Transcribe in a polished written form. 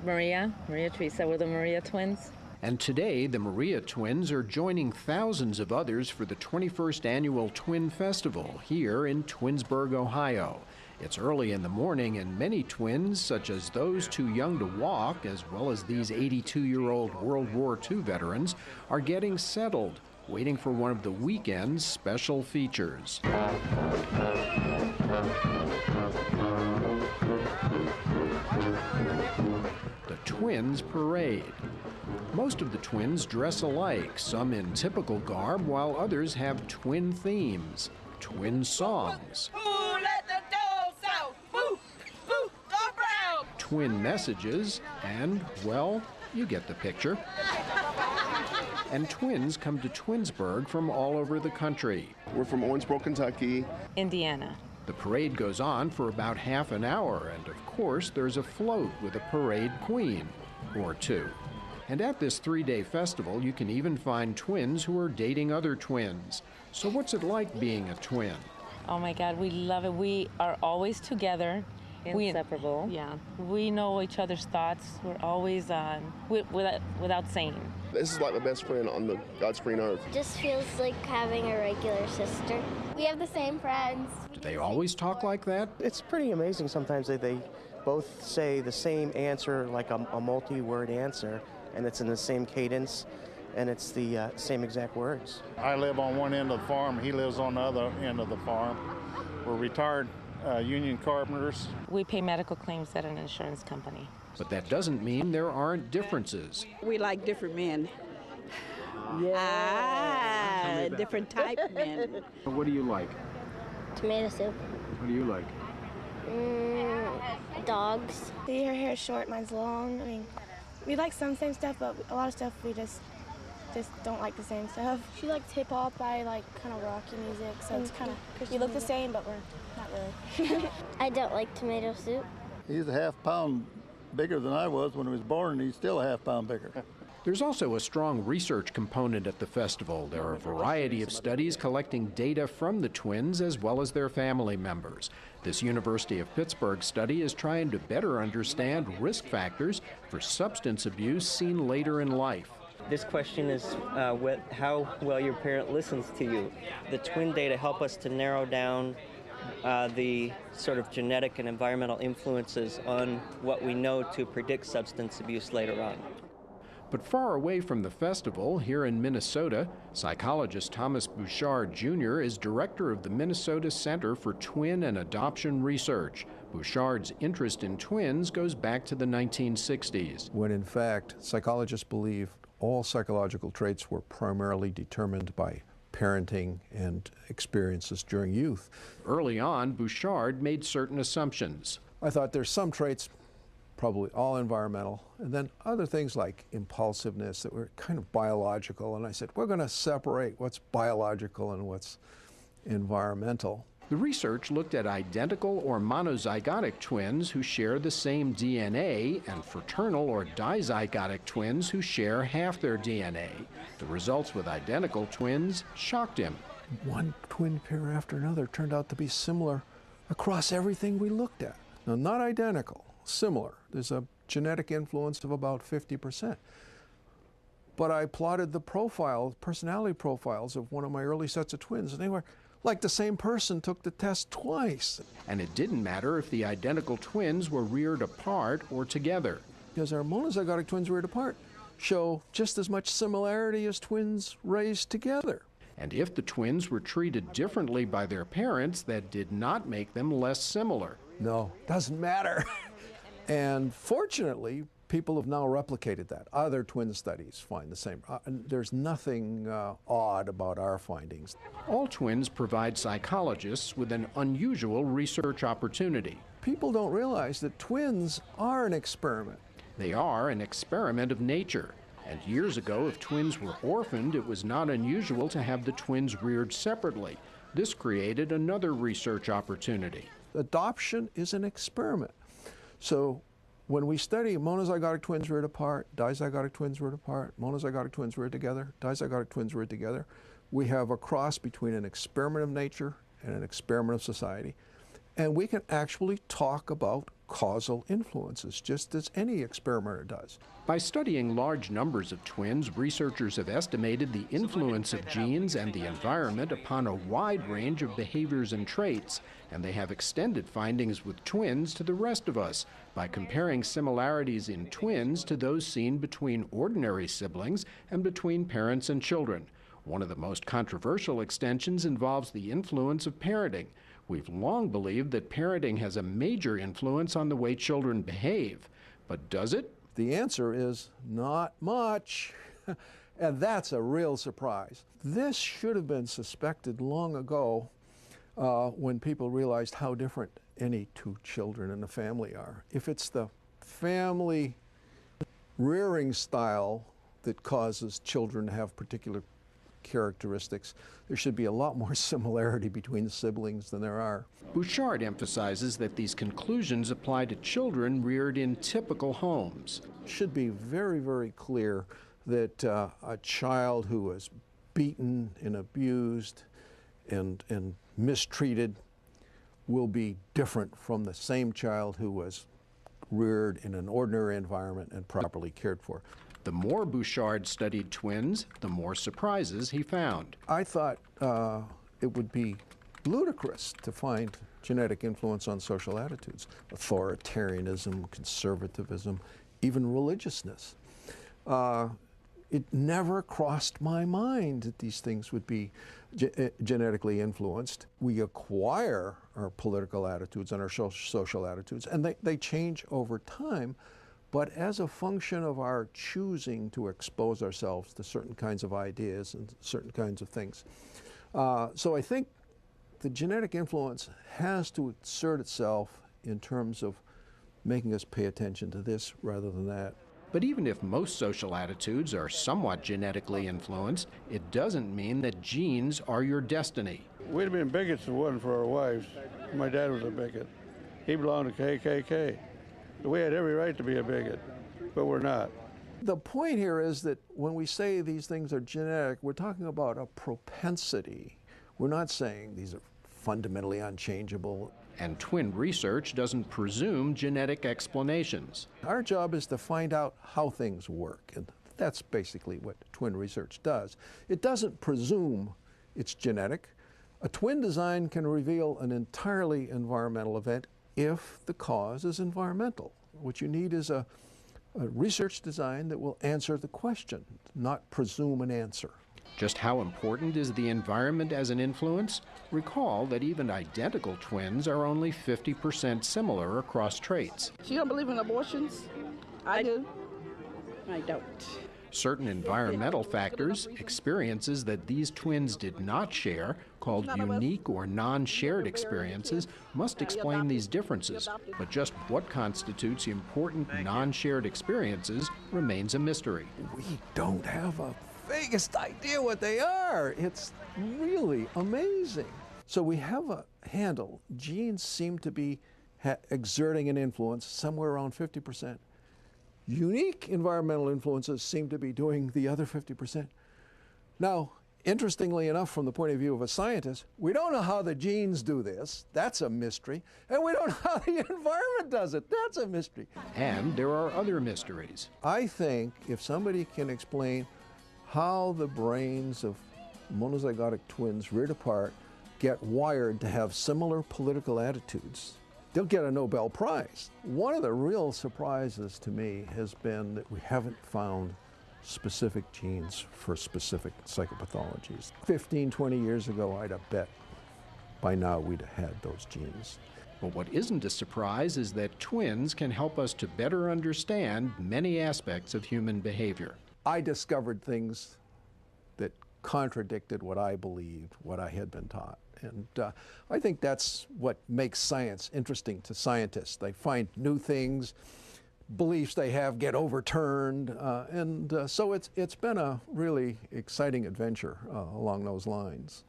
Maria Teresa, we're the Maria twins. And today, the Maria twins are joining thousands of others for the 21st Annual Twin Festival here in Twinsburg, Ohio. It's early in the morning, and many twins, such as those too young to walk, as well as these 82-year-old World War II veterans, are getting settled, waiting for one of the weekend's special features. The Twins Parade. Most of the twins dress alike, some in typical garb, while others have twin themes, twin songs, twin messages, and, well, you get the picture. And twins come to Twinsburg from all over the country. We're from Owensboro, Kentucky. Indiana. The parade goes on for about half an hour, and of course there's a float with a parade queen, or two. And at this three-day festival, you can even find twins who are dating other twins. So what's it like being a twin? Oh my God, we love it. We are always together. Inseparable. We know each other's thoughts. We're always on, without saying. This is like my best friend on the God's green earth. Just feels like having a regular sister. We have the same friends. Do they always talk like that? It's pretty amazing sometimes that they both say the same answer, like a multi-word answer, and it's in the same cadence, and it's the same exact words. I live on one end of the farm, he lives on the other end of the farm. We're retired union carpenters. We pay medical claims at an insurance company. But that doesn't mean there aren't differences. We like different men. Yeah. Different type men. What do you like? Tomato soup. What do you like? Dogs. Her hair is short, mine's long. I mean, we like some same stuff, but a lot of stuff we just don't like the same stuff. She likes hip hop, I like kind of rocky music, so it's kind of, we look the same, but we're not really. I don't like tomato soup. He's a half pound bigger than I was when he was born, and he's still a half pound bigger. There's also a strong research component at the festival. There are a variety of studies collecting data from the twins as well as their family members. This University of Pittsburgh study is trying to better understand risk factors for substance abuse seen later in life. This question is how well your parent listens to you. The twin data help us to narrow down the sort of genetic and environmental influences on what we know to predict substance abuse later on. But far away from the festival, here in Minnesota, psychologist Thomas Bouchard Jr. is director of the Minnesota Center for Twin and Adoption Research. Bouchard's interest in twins goes back to the 1960s. When in fact, psychologists believe all psychological traits were primarily determined by parenting and experiences during youth. Early on, Bouchard made certain assumptions. I thought there's some traits, probably all environmental, and then other things like impulsiveness that were kind of biological. And I said, we're going to separate what's biological and what's environmental. The research looked at identical or monozygotic twins who share the same DNA and fraternal or dizygotic twins who share half their DNA. The results with identical twins shocked him. One twin pair after another turned out to be similar across everything we looked at. Now, not identical, similar. There's a genetic influence of about 50%. But I plotted the personality profiles of one of my early sets of twins, and they were like the same person took the test twice. And it didn't matter if the identical twins were reared apart or together. Because our monozygotic twins reared apart show just as much similarity as twins raised together. And if the twins were treated differently by their parents, that did not make them less similar. No, doesn't matter. And fortunately, people have now replicated that. Other twin studies find the same. There's nothing odd about our findings. All twins provide psychologists with an unusual research opportunity. People don't realize that twins are an experiment. They are an experiment of nature. And years ago, if twins were orphaned, it was not unusual to have the twins reared separately. This created another research opportunity. Adoption is an experiment. So when we study monozygotic twins reared apart, dizygotic twins reared apart, monozygotic twins reared together, dizygotic twins reared together, we have a cross between an experiment of nature and an experiment of society. And we can actually talk about causal influences, just as any experimenter does. By studying large numbers of twins, researchers have estimated the influence of genes and the environment upon a wide range of behaviors and traits, and they have extended findings with twins to the rest of us by comparing similarities in twins to those seen between ordinary siblings and between parents and children. One of the most controversial extensions involves the influence of parenting. We've long believed that parenting has a major influence on the way children behave. But does it? The answer is not much. And that's a real surprise. This should have been suspected long ago when people realized how different any two children in a family are. If it's the family rearing style that causes children to have particular characteristics, there should be a lot more similarity between the siblings than there are. Bouchard emphasizes that these conclusions apply to children reared in typical homes. It should be very, very clear that a child who was beaten and abused and mistreated will be different from the same child who was reared in an ordinary environment and properly cared for. The more Bouchard studied twins, the more surprises he found. I thought it would be ludicrous to find genetic influence on social attitudes, authoritarianism, conservatism, even religiousness. It never crossed my mind that these things would be genetically influenced. We acquire our political attitudes and our social attitudes, and they change over time. But as a function of our choosing to expose ourselves to certain kinds of ideas and certain kinds of things. So I think the genetic influence has to assert itself in terms of making us pay attention to this rather than that. But even if most social attitudes are somewhat genetically influenced, it doesn't mean that genes are your destiny. We'd have been bigots if it wasn't for our wives. My dad was a bigot. He belonged to KKK. We had every right to be a bigot, but we're not. The point here is that when we say these things are genetic, we're talking about a propensity. We're not saying these are fundamentally unchangeable. And twin research doesn't presume genetic explanations. Our job is to find out how things work, and that's basically what twin research does. It doesn't presume it's genetic. A twin design can reveal an entirely environmental event if the cause is environmental. What you need is a research design that will answer the question, not presume an answer. Just how important is the environment as an influence? Recall that even identical twins are only 50% similar across traits. So you don't believe in abortions? I do. I don't. Certain environmental factors, experiences that these twins did not share, called unique or non-shared experiences, must explain these differences. But just what constitutes important non-shared experiences remains a mystery. We don't have a vaguest idea what they are. It's really amazing. So we have a handle. Genes seem to be exerting an influence somewhere around 50%. Unique environmental influences seem to be doing the other 50%. Now, interestingly enough, from the point of view of a scientist, we don't know how the genes do this. That's a mystery. And we don't know how the environment does it. That's a mystery. And there are other mysteries. I think if somebody can explain how the brains of monozygotic twins reared apart get wired to have similar political attitudes, they'll get a Nobel Prize. One of the real surprises to me has been that we haven't found specific genes for specific psychopathologies. 15, 20 years ago, I'd have bet by now we'd have had those genes. But what isn't a surprise is that twins can help us to better understand many aspects of human behavior. I discovered things that contradicted what I believed, what I had been taught. And I think that's what makes science interesting to scientists. They find new things, beliefs they have get overturned, so it's been a really exciting adventure along those lines.